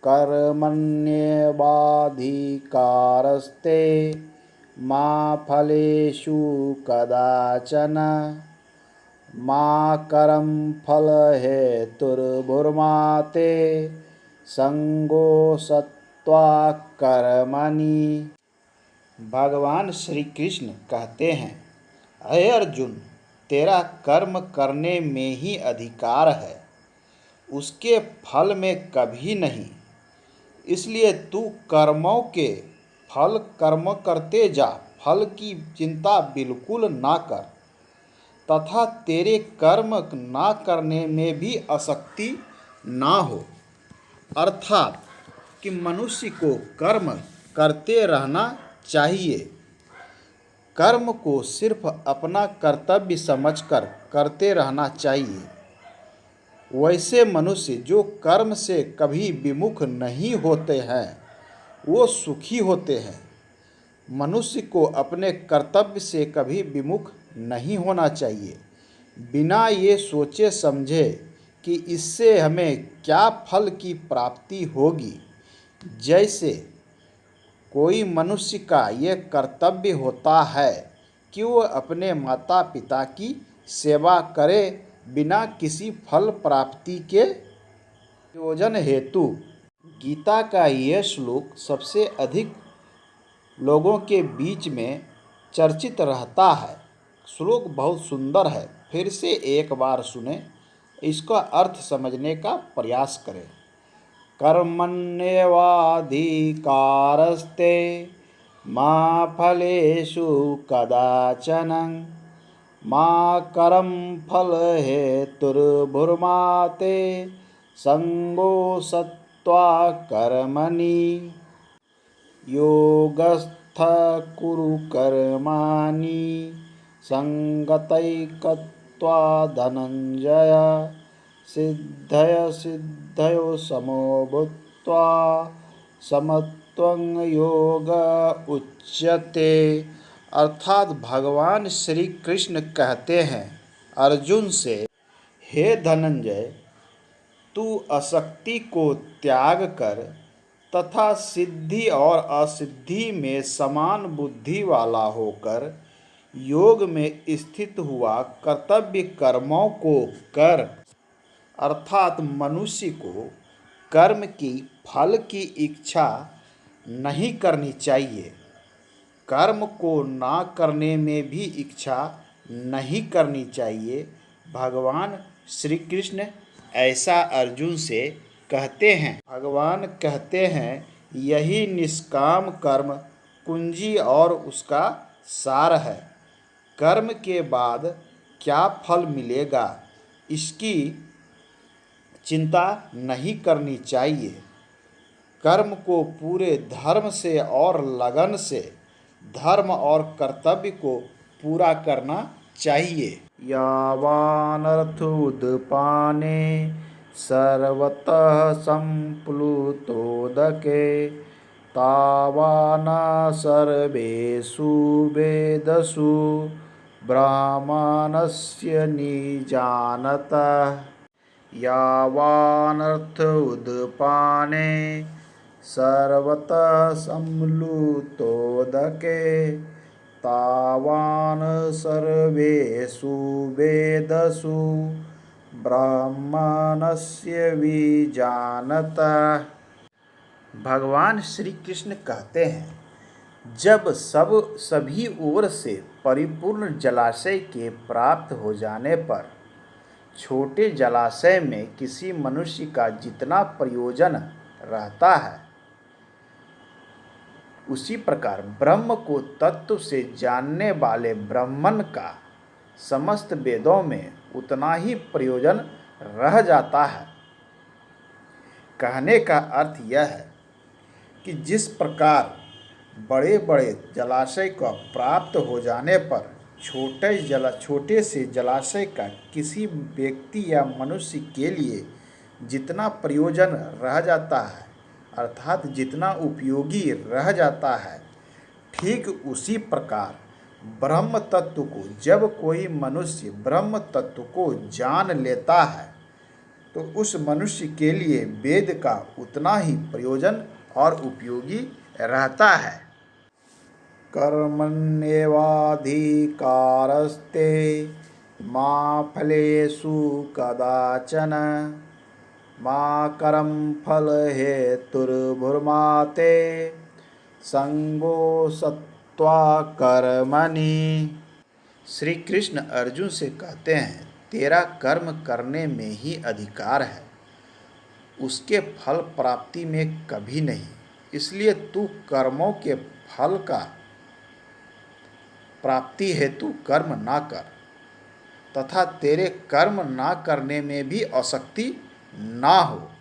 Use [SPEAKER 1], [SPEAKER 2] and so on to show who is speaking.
[SPEAKER 1] कर्मण्येवाधिकारस्ते मा फलेषु कदाचन मा कर्मफलहेतुर्भुर्मा ते संगोऽसत्त्वात् कर्मणि। भगवान श्री कृष्ण कहते हैं, हे अर्जुन, तेरा कर्म करने में ही अधिकार है, उसके फल में कभी नहीं। इसलिए तू कर्मों के फल कर्म करते जा, फल की चिंता बिल्कुल ना कर, तथा तेरे कर्म ना करने में भी आसक्ति ना हो। अर्थात कि मनुष्य को कर्म करते रहना चाहिए। कर्म को सिर्फ अपना कर्तव्य समझकर करते रहना चाहिए। वैसे मनुष्य जो कर्म से कभी विमुख नहीं होते हैं वो सुखी होते हैं। मनुष्य को अपने कर्तव्य से कभी विमुख नहीं होना चाहिए, बिना ये सोचे समझे कि इससे हमें क्या फल की प्राप्ति होगी। जैसे कोई मनुष्य का ये कर्तव्य होता है कि वो अपने माता पिता की सेवा करे बिना किसी फल प्राप्ति के प्रयोजन हेतु। गीता का यह श्लोक सबसे अधिक लोगों के बीच में चर्चित रहता है। श्लोक बहुत सुंदर है, फिर से एक बार सुने, इसका अर्थ समझने का प्रयास करें। कर्मण्येवाधिकारस्ते मा फलेषु कदाचन मा कर्मफलहेतुर्भुर्मा ते संगोऽसत्त्वात् कर्मणि। योगस्थ कुरु कर्माणि संगतैकत्वा धनंजय सिद्धयो समो भूत्वा समत्वं योग उच्यते। अर्थात भगवान श्री कृष्ण कहते हैं अर्जुन से, हे धनंजय, तू आसक्ति को त्याग कर तथा सिद्धि और असिद्धि में समान बुद्धि वाला होकर योग में स्थित हुआ कर्तव्य कर्मों को कर। अर्थात मनुष्य को कर्म की फल की इच्छा नहीं करनी चाहिए, कर्म को ना करने में भी इच्छा नहीं करनी चाहिए। भगवान श्री कृष्ण ऐसा अर्जुन से कहते हैं। भगवान कहते हैं, यही निष्काम कर्म कुंजी और उसका सार है। कर्म के बाद क्या फल मिलेगा इसकी चिंता नहीं करनी चाहिए। कर्म को पूरे धर्म से और लगन से धर्म और कर्तव्य को पूरा करना चाहिए। यावानर्थोदपाने सर्वतः संप्लुतोदके तावान सर्वेषु वेदसु ब्राह्मणस्य निजानतः। यावानर्थ उदपाने सर्वतः संप्लुतोदके तावान सर्वेषु वेदसु ब्राह्मणस्य विजानतः। भगवान श्री कृष्ण कहते हैं, जब सभी ओर से परिपूर्ण जलाशय के प्राप्त हो जाने पर छोटे जलाशय में किसी मनुष्य का जितना प्रयोजन रहता है, उसी प्रकार ब्रह्म को तत्व से जानने वाले ब्राह्मण का समस्त वेदों में उतना ही प्रयोजन रह जाता है। कहने का अर्थ यह है कि जिस प्रकार बड़े बड़े जलाशय का प्राप्त हो जाने पर छोटे से जलाशय का किसी व्यक्ति या मनुष्य के लिए जितना प्रयोजन रह जाता है, अर्थात जितना उपयोगी रह जाता है, ठीक उसी प्रकार ब्रह्म तत्व को जब कोई मनुष्य ब्रह्म तत्व को जान लेता है तो उस मनुष्य के लिए वेद का उतना ही प्रयोजन और उपयोगी रहता है। कर्मण्येवाधिकारस्ते मा फलेषु कदाचन मा कर्मफलहेतुर्भुर्मा ते संगोऽसत्त्वा कर्मणि। श्री कृष्ण अर्जुन से कहते हैं, तेरा कर्म करने में ही अधिकार है, उसके फल प्राप्ति में कभी नहीं। इसलिए तू कर्मों के फल का प्राप्ति हेतु कर्म ना कर, तथा तेरे कर्म ना करने में भी आसक्ति ना हो।